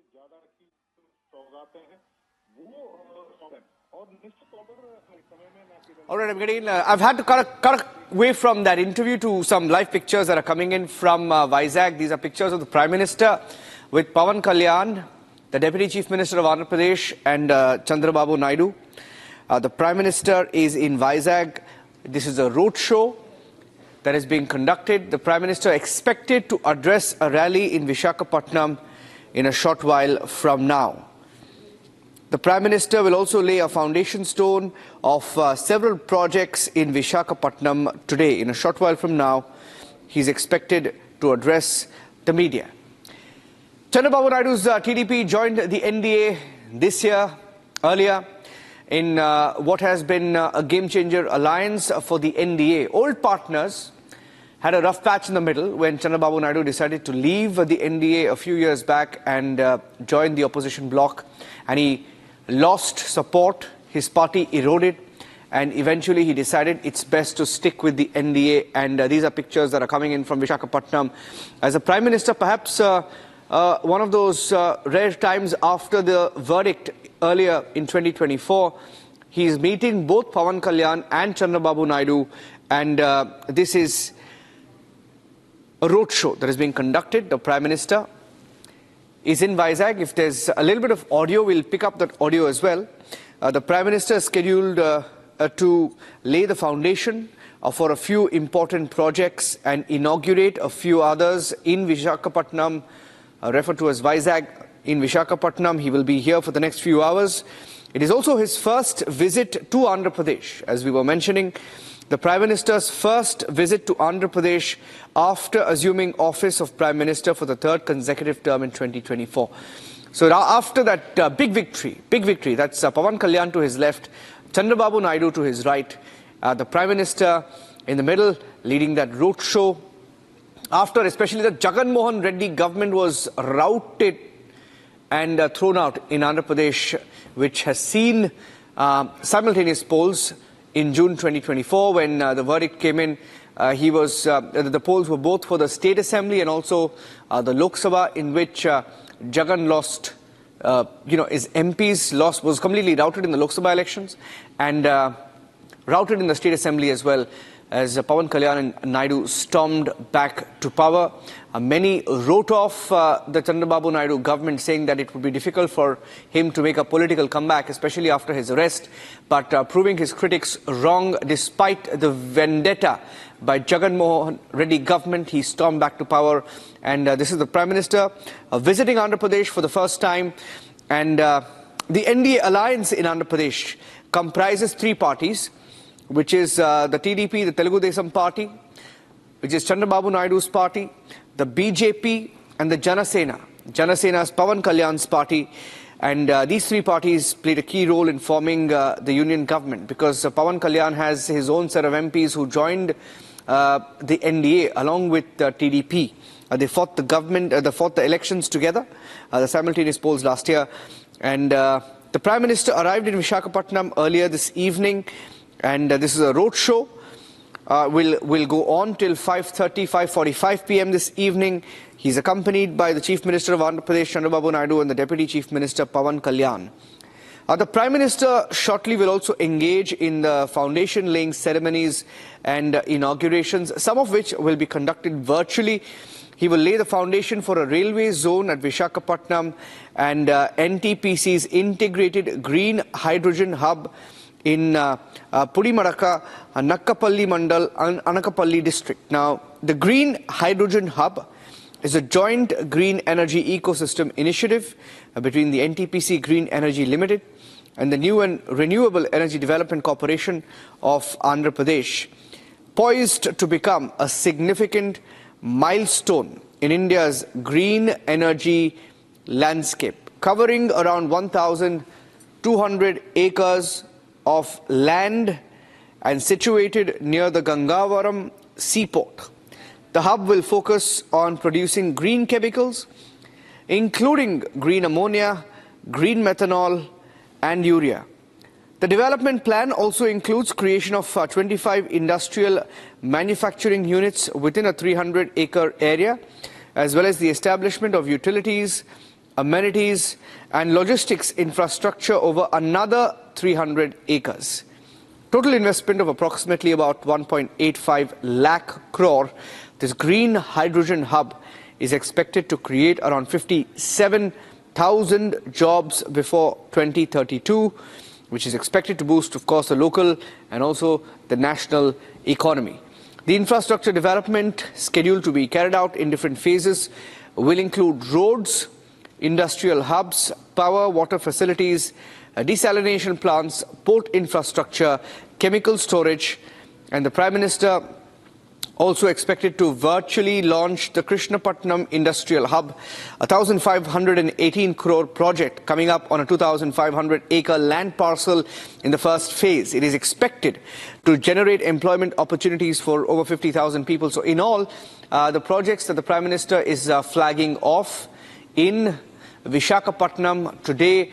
ज्यादा की सौगातें हैं वो सौगात और निश्चित तौर पर समय में ना केवल All right, I'm getting I've had to cut away from that interview to some live pictures that are coming in from Vizag. These are pictures of the Prime Minister with Pawan Kalyan, the Deputy Chief Minister of Andhra Pradesh, and Chandrababu Naidu. The Prime Minister is in Vizag. This is a roadshow that is being conducted. The Prime Minister expected to address a rally in Vishakhapatnam in a short while from now. The Prime Minister will also lay a foundation stone of several projects in Vishakhapatnam today. In a short while from now, he's expected to address the media. Chandrababu Naidu's TDP joined the NDA this year, earlier, in what has been a game-changer alliance for the NDA. Old partners had a rough patch in the middle when Chandrababu Naidu decided to leave the NDA a few years back and join the opposition bloc. And he lost support, his party eroded, and eventually he decided it's best to stick with the NDA. And these are pictures that are coming in from Vishakhapatnam. As a Prime Minister, perhaps one of those rare times after the verdict earlier in 2024, he is meeting both Pawan Kalyan and Chandrababu Naidu, and this is a roadshow that is being conducted. The Prime Minister is in Vizag. If there's a little bit of audio, we'll pick up that audio as well. The Prime Minister is scheduled to lay the foundation for a few important projects and inaugurate a few others in Vishakhapatnam, referred to as Vizag. In Vishakhapatnam, he will be here for the next few hours. It is also his first visit to Andhra Pradesh, as we were mentioning. The Prime Minister's first visit to Andhra Pradesh after assuming office of Prime Minister for the third consecutive term in 2024. So after that big victory, that's Pawan Kalyan to his left, Chandrababu Naidu to his right, the Prime Minister in the middle leading that roadshow. After especially the Jagan Mohan Reddy government was routed and thrown out in Andhra Pradesh, which has seen simultaneous polls in June 2024 when the verdict came in. The polls were both for the State Assembly and also the Lok Sabha, in which Jagan lost, his MPs was completely routed in the Lok Sabha elections and routed in the State Assembly as well, as Pawan Kalyan and Naidu stormed back to power. Many wrote off the Chandrababu Naidu government, saying that it would be difficult for him to make a political comeback, especially after his arrest, but proving his critics wrong. Despite the vendetta by Jagan Mohan Reddy government, he stormed back to power. And this is the Prime Minister visiting Andhra Pradesh for the first time. And the NDA alliance in Andhra Pradesh comprises three parties, which is the TDP, the Telugu Desam party, which is Chandrababu Naidu's party, the BJP and the Janasena. Janasena's Pawan Kalyan's party. And these three parties played a key role in forming the union government, because Pawan Kalyan has his own set of MPs who joined the NDA along with TDP. They fought the elections together, the simultaneous polls last year. And the Prime Minister arrived in Vishakhapatnam earlier this evening. And this is a roadshow. Will go on till 5:45 p.m. this evening. He's accompanied by the Chief Minister of Andhra Pradesh, Chandrababu Naidu, and the Deputy Chief Minister, Pawan Kalyan. The Prime Minister shortly will also engage in the foundation-laying ceremonies and inaugurations, some of which will be conducted virtually. He will lay the foundation for a railway zone at Vishakhapatnam and NTPC's integrated green hydrogen hub in Pudimadaka, Nakkapalli Mandal, and Anakapalli district. Now, the Green Hydrogen Hub is a joint green energy ecosystem initiative between the NTPC Green Energy Limited and the New and Renewable Energy Development Corporation of Andhra Pradesh, poised to become a significant milestone in India's green energy landscape, covering around 1,200 acres of land and situated near the Gangavaram seaport. The hub will focus on producing green chemicals, including green ammonia, green methanol, and urea. The development plan also includes creation of 25 industrial manufacturing units within a 300-acre area, as well as the establishment of utilities amenities and logistics infrastructure over another 300 acres. Total investment of approximately about 1.85 lakh crore. This green hydrogen hub is expected to create around 57,000 jobs before 2032, which is expected to boost, of course, the local and also the national economy. The infrastructure development scheduled to be carried out in different phases will include roads, industrial hubs, power, water facilities, desalination plants, port infrastructure, chemical storage, and the Prime Minister also expected to virtually launch the Vishakhapatnam Industrial Hub, a 1,518 crore project coming up on a 2,500-acre land parcel in the first phase. It is expected to generate employment opportunities for over 50,000 people. So in all, the projects that the Prime Minister is flagging off in Vishakhapatnam today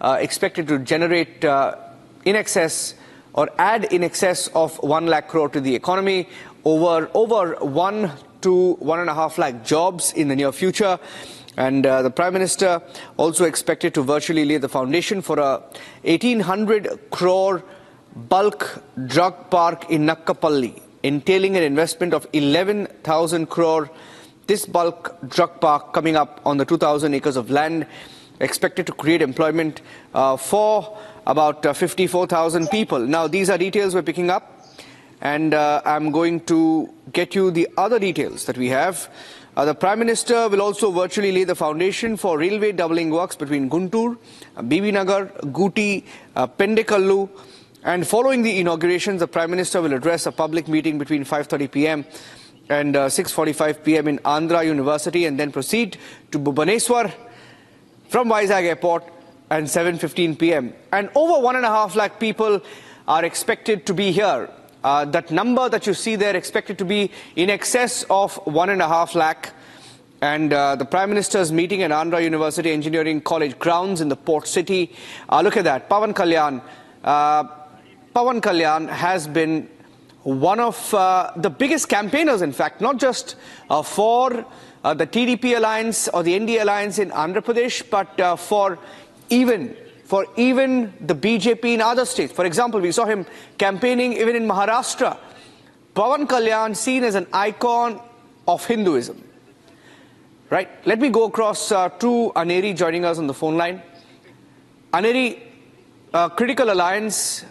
expected to generate in excess or add in excess of 1 lakh crore to the economy, over 1 to 1.5 lakh jobs in the near future. And the Prime Minister also expected to virtually lay the foundation for a 1,800 crore bulk drug park in Nakkapalli, entailing an investment of 11,000 crore. This bulk drug park coming up on the 2,000 acres of land expected to create employment for about 54,000 people. Now, these are details we're picking up, and I'm going to get you the other details that we have. The Prime Minister will also virtually lay the foundation for railway doubling works between Guntur, Bibinagar, Guti, Pendekallu. And following the inaugurations, the Prime Minister will address a public meeting between 5:30 p.m. and 6:45 p.m. in Andhra University, and then proceed to Bhubaneswar from Vizag Airport and 7:15 p.m. And over 1.5 lakh people are expected to be here. That number that you see there expected to be in excess of 1.5 lakh. And the Prime Minister's meeting at Andhra University Engineering College grounds in the port city. Look at that, pawankalyan. Pawankalyan has been one of the biggest campaigners, in fact, not just for the TDP alliance or the NDA alliance in Andhra Pradesh, but for even the BJP in other states. For example, we saw him campaigning even in Maharashtra. Pawankalyan seen as an icon of Hinduism. Right? Let me go across to Aneri joining us on the phone line. Aneri, critical alliance,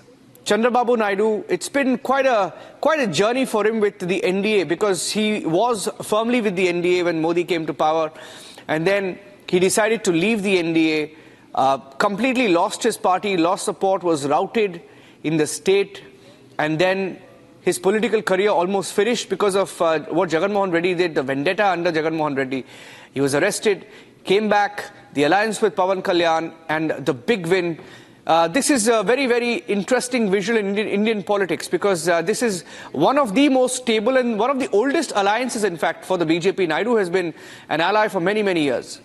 Chandrababu Naidu, it's been quite a journey for him with the NDA, because he was firmly with the NDA when Modi came to power, and then he decided to leave the NDA, completely lost his party, lost support, was routed in the state, and then his political career almost finished because of what Jagan Mohan Reddy did, the vendetta under Jagan Mohan Reddy. He was arrested, came back, the alliance with Pawankalyan, and the big win. This is a very, very interesting visual in Indian politics, because this is one of the most stable and one of the oldest alliances, in fact, for the BJP. Naidu has been an ally for many, many years.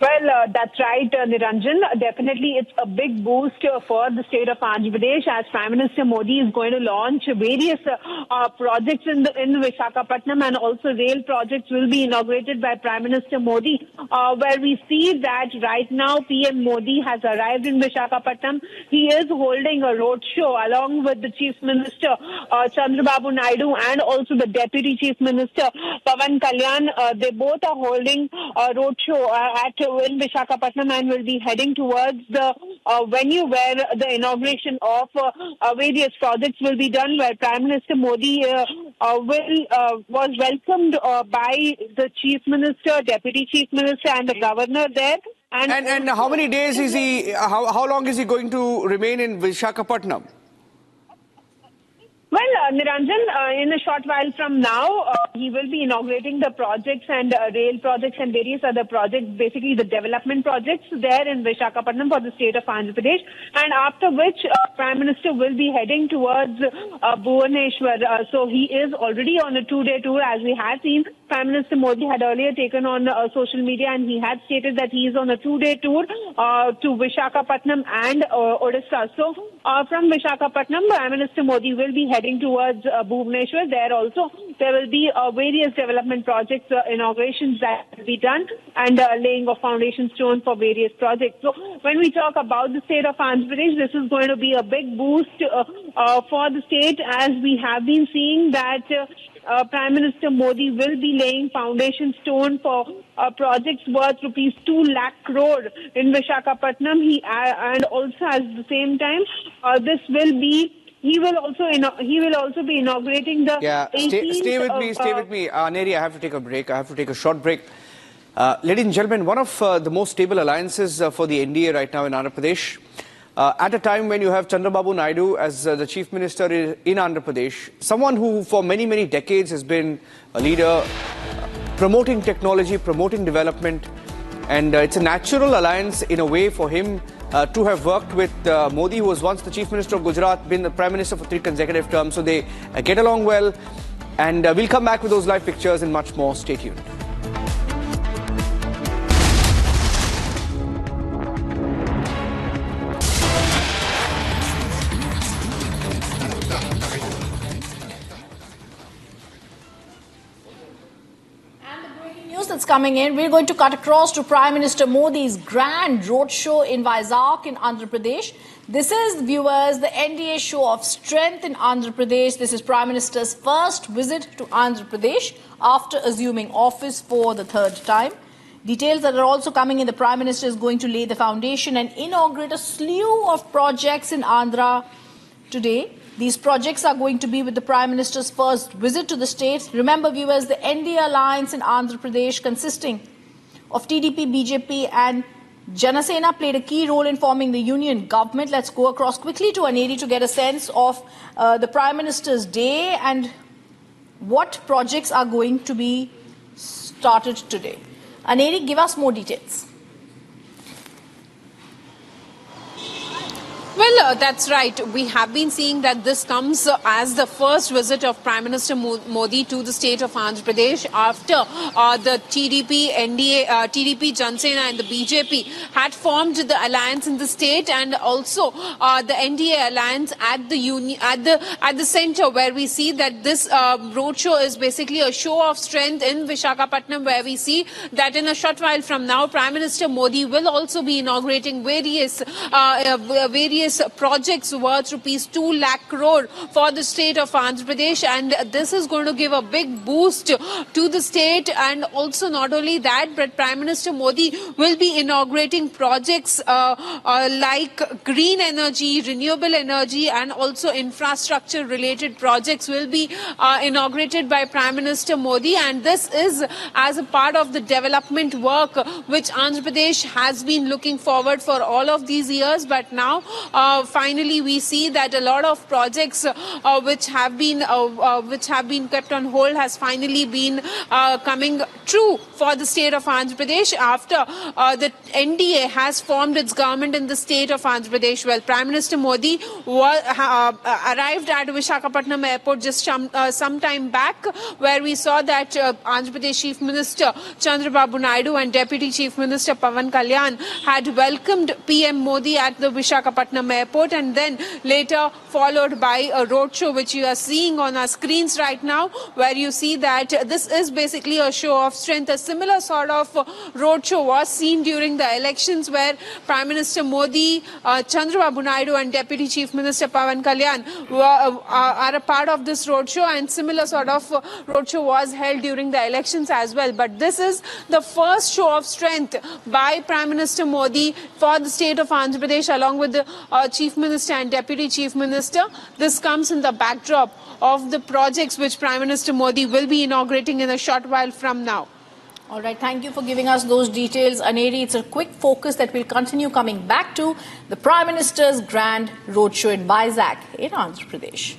Well, that's right, Niranjan. Definitely, it's a big boost for the state of Andhra Pradesh, as Prime Minister Modi is going to launch various projects in Vishakhapatnam, and also rail projects will be inaugurated by Prime Minister Modi, where we see that right now PM Modi has arrived in Vishakhapatnam. He is holding a roadshow along with the Chief Minister Chandrababu Naidu and also the Deputy Chief Minister Pawankalyan. They both are holding a roadshow in Vishakhapatnam and will be heading towards the venue where the inauguration of various projects will be done, where Prime Minister Modi was welcomed by the Chief Minister, Deputy Chief Minister and the Governor there. And how many days is he, how long is he going to remain in Vishakhapatnam? Well, Niranjan, in a short while from now, he will be inaugurating the projects and rail projects and various other projects, basically the development projects there in Vishakhapatnam for the state of Andhra Pradesh. And after which, Prime Minister will be heading towards Bhubaneswar. So he is already on a two-day tour, as we have seen. Prime Minister Modi had earlier taken on social media, and he had stated that he is on a 2-day tour to Vishakhapatnam and Odisha. So from Vishakhapatnam, Prime Minister Modi will be heading towards Bhubaneswar. There also there will be various development projects, inaugurations that will be done, and laying of foundation stone for various projects. So when we talk about the state of Andhra Pradesh, this is going to be a big boost for the state, as we have been seeing that Prime Minister Modi will be laying foundation stone for projects worth rupees 2 lakh crore in Vishakhapatnam. And also at the same time, he will also be inaugurating the. Yeah, stay with me, Neri. I have to take a break. I have to take a short break. Ladies and gentlemen, one of the most stable alliances for the NDA right now in Andhra Pradesh. At a time when you have Chandrababu Naidu as the Chief Minister in Andhra Pradesh, someone who for many, many decades has been a leader, promoting technology, promoting development, and it's a natural alliance in a way for him to have worked with Modi, who was once the Chief Minister of Gujarat, been the Prime Minister for 3 consecutive terms, so they get along well. And we'll come back with those live pictures and much more. Stay tuned. That's coming in. We're going to cut across to Prime Minister Modi's grand roadshow in Vizag in Andhra Pradesh. This is, viewers, the NDA show of strength in Andhra Pradesh. This is Prime Minister's first visit to Andhra Pradesh after assuming office for the 3rd time. Details that are also coming in: the Prime Minister is going to lay the foundation and inaugurate a slew of projects in Andhra today. These projects are going to be with the Prime Minister's first visit to the state. Remember, viewers, the NDA alliance in Andhra Pradesh, consisting of TDP, BJP and Janasena, played a key role in forming the union government. Let's go across quickly to Aneri to get a sense of the Prime Minister's day and what projects are going to be started today. Aneri, give us more details. Well, that's right. We have been seeing that this comes as the first visit of Prime Minister Modi to the state of Andhra Pradesh after the TDP, NDA, TDP, Janasena and the BJP had formed the alliance in the state, and also the NDA alliance at the at the center, where we see that this roadshow is basically a show of strength in Vishakhapatnam, where we see that in a short while from now, Prime Minister Modi will also be inaugurating various projects worth rupees 2 lakh crore for the state of Andhra Pradesh, and this is going to give a big boost to the state. And also not only that, but Prime Minister Modi will be inaugurating projects like green energy, renewable energy, and also infrastructure related projects will be inaugurated by Prime Minister Modi, and this is as a part of the development work which Andhra Pradesh has been looking forward for all of these years. But now finally we see that a lot of projects which have been kept on hold has finally been coming true for the state of Andhra Pradesh after the NDA has formed its government in the state of Andhra Pradesh. Well, Prime Minister Modi arrived at Vishakhapatnam airport just some time back, where we saw that Andhra Pradesh Chief Minister Chandrababu Naidu and Deputy Chief Minister Pawan Kalyan had welcomed PM Modi at the Vishakhapatnam airport, and then later followed by a roadshow which you are seeing on our screens right now, where you see that this is basically a show of strength. A similar sort of roadshow was seen during the elections, where Prime Minister Modi, Chandrababu Naidu and Deputy Chief Minister Pawan Kalyan are a part of this roadshow, and similar sort of roadshow was held during the elections as well. But this is the first show of strength by Prime Minister Modi for the state of Andhra Pradesh, along with the Chief Minister and Deputy Chief Minister. This comes in the backdrop of the projects which Prime Minister Modi will be inaugurating in a short while from now. All right, thank you for giving us those details, Aneri. It's a quick focus that we'll continue coming back to: the Prime Minister's grand roadshow in Vizag in Andhra Pradesh.